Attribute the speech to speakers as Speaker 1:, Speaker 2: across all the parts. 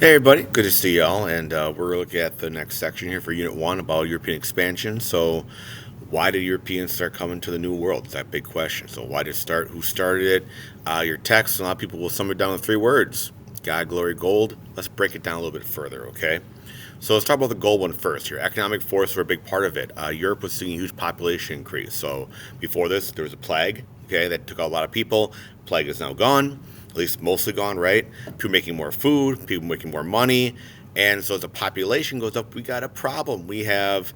Speaker 1: Hey everybody, good to see y'all, and we're looking at the next section here for Unit 1 about European expansion. So, why did Europeans start coming to the New World? It's that big question. So, why did it start? Who started it? Your text, a lot of people will sum it down to three words: God, glory, gold. Let's break it down a little bit further, okay? So, let's talk about the gold one first here. Economic force were a big part of it. Europe was seeing a huge population increase. So, before this, there was a plague, okay, that took out a lot of people. Plague is now gone, at least mostly gone, right? People making more food, people making more money. And so as the population goes up, we got a problem. We have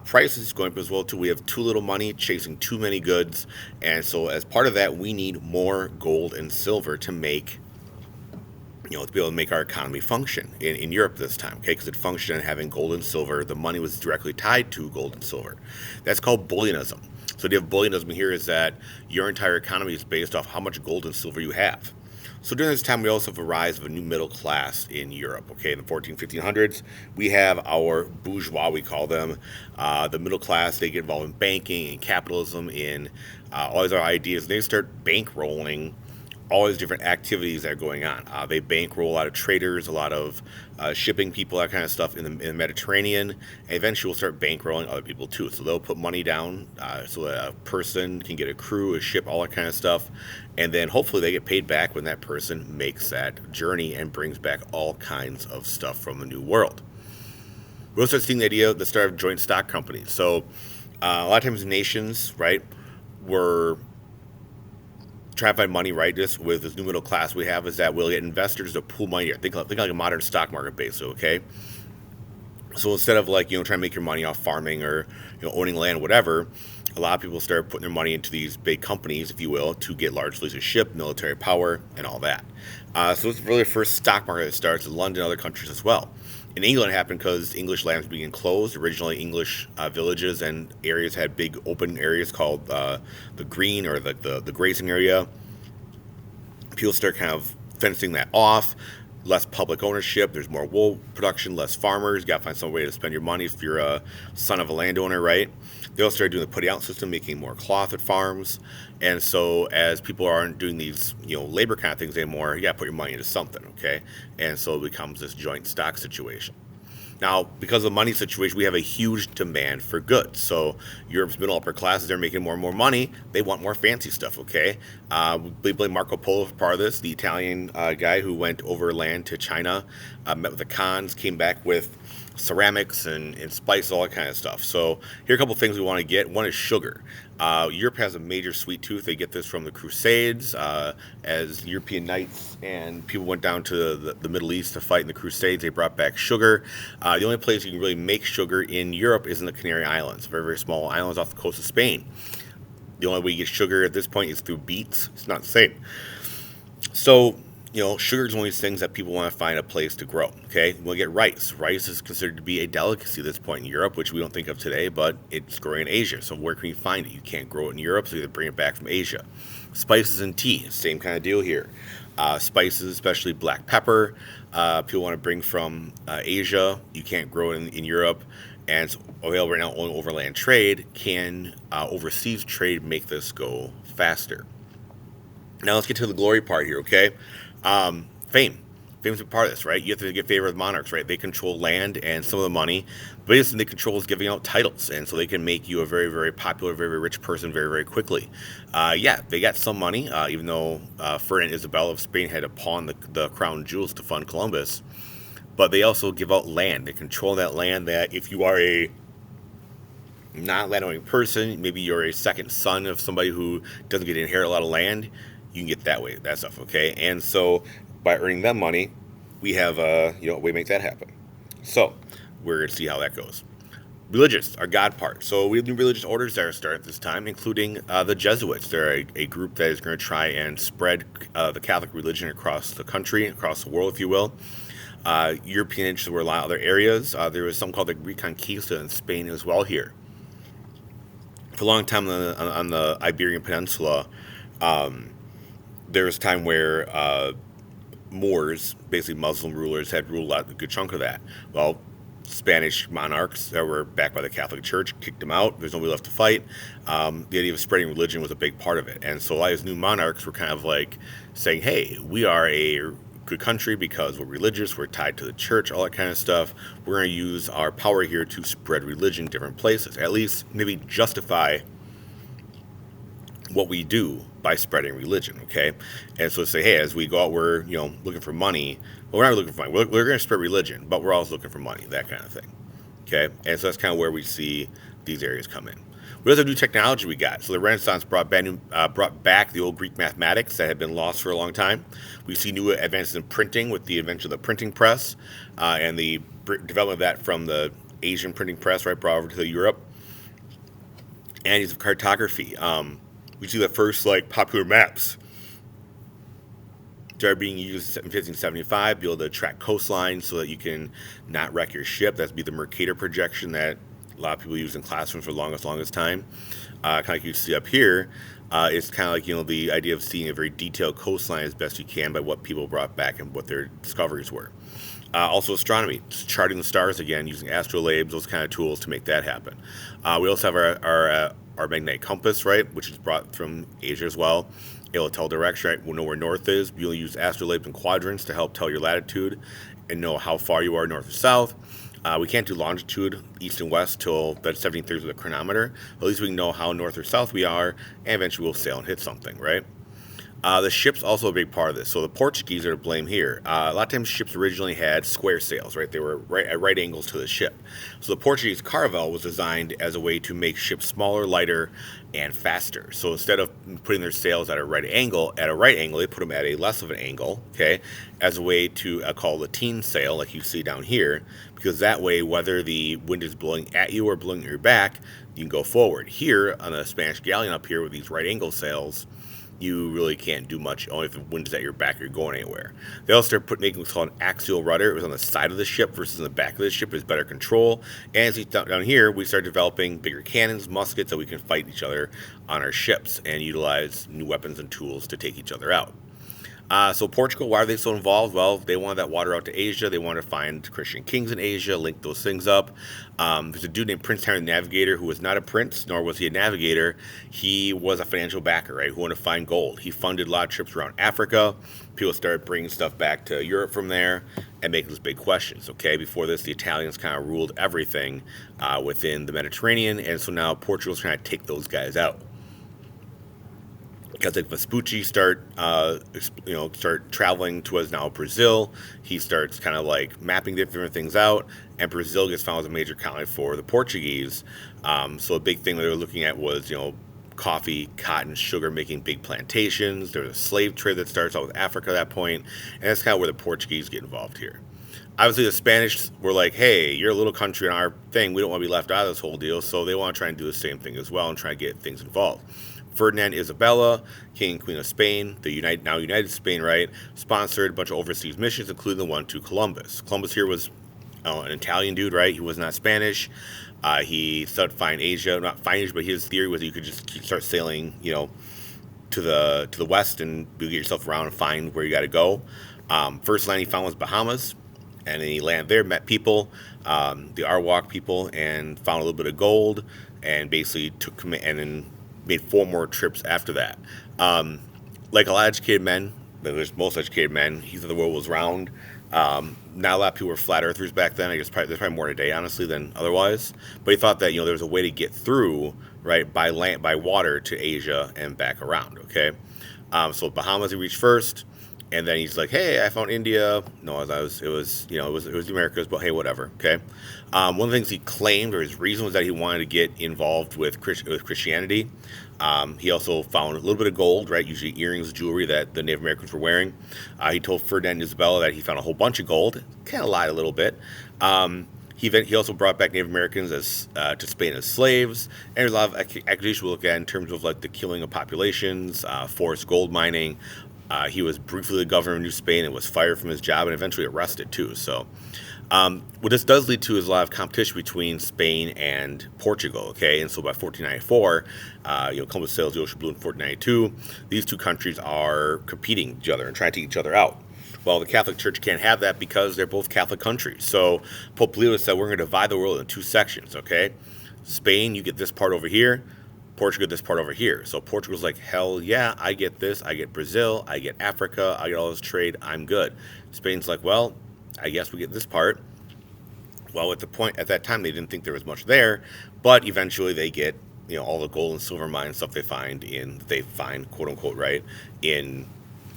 Speaker 1: prices going up as well too. We have too little money chasing too many goods, and so as part of that, we need more gold and silver to make to be able to make our economy function in Europe this time, okay? Because it functioned in having gold and silver. The money was directly tied to gold and silver. That's called bullionism. So the idea of bullionism here is that your entire economy is based off how much gold and silver you have. So during this time, we also have a rise of a new middle class in Europe. Okay, in the 1500s, we have our bourgeois, we call them, the middle class. They get involved in banking and capitalism, in all these other ideas. They start bankrolling all these different activities that are going on. They bankroll a lot of traders, a lot of shipping people, that kind of stuff in the Mediterranean. And eventually, we'll start bankrolling other people too. So they'll put money down so that a person can get a crew, a ship, all that kind of stuff. And then hopefully they get paid back when that person makes that journey and brings back all kinds of stuff from the New World. We'll start seeing the idea of the start of joint stock companies. So a lot of times nations, right, were try to find money, right? Just with this new middle class we have is that we'll get investors to pool money. Think like a modern stock market base, okay? So instead of like trying to make your money off farming or owning land, or whatever, a lot of people start putting their money into these big companies, if you will, to get large fleets of ship, military power, and all that. So it's really the first stock market that starts in London and other countries as well. In England, it happened because English lands being closed. Originally, English villages and areas had big open areas called the green, or the grazing area. People start kind of fencing that off. Less public ownership. There's more wool production, less farmers. You got to find some way to spend your money if you're a son of a landowner, right? They also started doing the putty out system, making more cloth at farms. And so as people aren't doing these, labor kind of things anymore, you got to put your money into something, okay? And so it becomes this joint stock situation. Now, because of the money situation, we have a huge demand for goods. So Europe's middle upper classes, they're making more and more money. They want more fancy stuff, okay? We blame Marco Polo for part of this, the Italian guy who went overland to China, met with the Khans, came back with ceramics and spices, all that kind of stuff. So here are a couple things we want to get. One is sugar. Europe has a major sweet tooth. They get this from the Crusades. As European knights and people went down to the Middle East to fight in the Crusades, they brought back sugar. The only place you can really make sugar in Europe is in the Canary Islands, very, very small islands off the coast of Spain. The only way you get sugar at this point is through beets. It's not the same. So sugar is one of these things that people want to find a place to grow. Okay, we'll get rice. Rice is considered to be a delicacy at this point in Europe, which we don't think of today, but it's growing in Asia. So where can you find it? You can't grow it in Europe, so you have to bring it back from Asia. Spices and tea, same kind of deal here. Spices, especially black pepper, people want to bring from Asia. You can't grow it in Europe. And it's available right now only overland trade. Can overseas trade make this go faster? Now let's get to the glory part here, okay? Fame. Fame's a part of this, right? You have to get favor with monarchs, right? They control land and some of the money. The biggest thing they control is giving out titles, and so they can make you a very, very popular, very, very rich person very, very quickly. Yeah, they got some money, even though Ferdinand Isabella of Spain had to pawn the crown jewels to fund Columbus. But they also give out land. They control that land that if you are a not landowning person, maybe you're a second son of somebody who doesn't get to inherit a lot of land, you can get that stuff, okay? And so by earning them money, we have a way to make that happen. So we're going to see how that goes. Religious, our God part. So we have new religious orders that are starting at this time, including the Jesuits. They're a group that is going to try and spread the Catholic religion across the country, across the world, if you will. European interests were a lot of other areas. There was something called the Reconquista in Spain as well here. For a long time on the Iberian Peninsula, there was a time where Moors, basically Muslim rulers, had ruled out a good chunk of that. Well, Spanish monarchs that were backed by the Catholic Church kicked them out. There's nobody left to fight. The idea of spreading religion was a big part of it. And so a lot of these new monarchs were kind of like saying, hey, we are a good country because we're religious, we're tied to the church, all that kind of stuff. We're going to use our power here to spread religion in different places. At least maybe justify what we do by spreading religion, okay? And so say, hey, as we go out, we're, looking for money. Well, we're not looking for money. We're going to spread religion, but we're also looking for money, that kind of thing, okay? And so that's kind of where we see these areas come in. We also have new technology we got. So the Renaissance brought back the old Greek mathematics that had been lost for a long time. We see new advances in printing with the invention of the printing press and the development of that from the Asian printing press, right, brought over to Europe. And use of cartography. We see the first popular maps started being used in 1575, be able to track coastlines so that you can not wreck your ship. That'd be the Mercator projection that a lot of people use in classrooms for the longest time. Kind of like you see up here, it's kind of like, the idea of seeing a very detailed coastline as best you can by what people brought back and what their discoveries were. Also astronomy, charting the stars again, using astrolabes, those kind of tools to make that happen. We also have our magnetic compass, right, which is brought from Asia as well. It'll tell direction, right? We'll know where north is. You'll use astrolabes and quadrants to help tell your latitude and know how far you are north or south. We can't do longitude, east and west, till the 1730s with a chronometer. At least we can know how north or south we are, and eventually we'll sail and hit something, right? The ship's also a big part of this. So the Portuguese are to blame here. A lot of times ships originally had square sails, right? They were at right angles to the ship. So the Portuguese caravel was designed as a way to make ships smaller, lighter, and faster. So instead of putting their sails at a right angle, they put them at a less of an angle, okay, as a way to call lateen sail, like you see down here, because that way, whether the wind is blowing at you or blowing at your back, you can go forward. Here, on a Spanish galleon up here with these right angle sails, you really can't do much, only if the wind is at your back or you're going anywhere. They also started making what's called an axial rudder. It was on the side of the ship versus in the back of the ship. There's better control. And as you down here, we started developing bigger cannons, muskets, that we can fight each other on our ships and utilize new weapons and tools to take each other out. So Portugal, why are they so involved? Well, they wanted that water out to Asia. They wanted to find Christian kings in Asia, link those things up. There's a dude named Prince Henry the Navigator who was not a prince, nor was he a navigator. He was a financial backer, right, who wanted to find gold. He funded a lot of trips around Africa. People started bringing stuff back to Europe from there and making those big questions, okay? Before this, the Italians kind of ruled everything within the Mediterranean, and so now Portugal's trying to take those guys out. Because like Vespucci start traveling towards now Brazil. He starts kind of mapping different things out, and Brazil gets found as a major colony for the Portuguese. So a big thing that they were looking at was coffee, cotton, sugar, making big plantations. There was a slave trade that starts out with Africa at that point, and that's kind of where the Portuguese get involved here. Obviously, the Spanish were like, hey, you're a little country in our thing. We don't want to be left out of this whole deal, so they want to try and do the same thing as well and try to get things involved. Ferdinand Isabella, King and Queen of Spain, the now United Spain, right, sponsored a bunch of overseas missions, including the one to Columbus. Columbus here was an Italian dude, right? He was not Spanish. He started finding Asia, not finding Asia, but his theory was that you could just start sailing, to the west, and you get yourself around and find where you got to go. First land he found was Bahamas, and then he landed there, met people, the Arawak people, and found a little bit of gold, and basically took command, and then made 4 more trips after that. Like a lot of educated men, there's most educated men, he thought the world was round. Not a lot of people were flat earthers back then. I guess there's probably more today, honestly, than otherwise. But he thought that there was a way to get through, right, by land, by water to Asia and back around. Okay, so Bahamas he reached first, and then he's like, hey, I found India. No, it was the Americas, but hey, whatever. Okay, one of the things he claimed, or his reason, was that he wanted to get involved with Christianity. He also found a little bit of gold, right? Usually earrings, jewelry that the Native Americans were wearing. He told Ferdinand Isabella that he found a whole bunch of gold. Kind of lied a little bit. He also brought back Native Americans to Spain as slaves. And there's a lot of accusations we'll look at in terms of the killing of populations, forced gold mining. He was briefly the governor of New Spain and was fired from his job and eventually arrested too. So what this does lead to is a lot of competition between Spain and Portugal, okay? And so by 1494, Columbus sails the ocean blue in 1492. These two countries are competing each other and trying to take each other out. Well, the Catholic Church can't have that because they're both Catholic countries. So Pope Leo said, we're going to divide the world into 2 sections, okay? Spain, you get this part over here. Portugal this part over here. So Portugal's like, hell yeah, I get this. I get Brazil. I get Africa. I get all this trade. I'm good. Spain's like, well, I guess we get this part. Well, at that time, they didn't think there was much there, but eventually they get, all the gold and silver mine stuff they find, quote unquote, right, in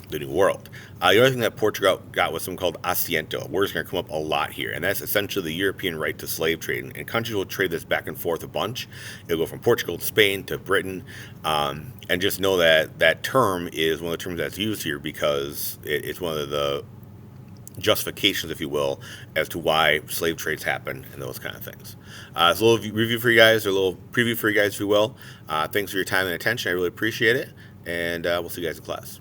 Speaker 1: the New World. The other thing that Portugal got was something called asiento. Word's going to come up a lot here, and that's essentially the European right to slave trade. And countries will trade this back and forth a bunch. It'll go from Portugal to Spain to Britain, and just know that that term is one of the terms that's used here because it's one of the justifications, if you will, as to why slave trades happen and those kind of things. It's a little review for you guys, or a little preview for you guys, if you will. Thanks for your time and attention. I really appreciate it, and we'll see you guys in class.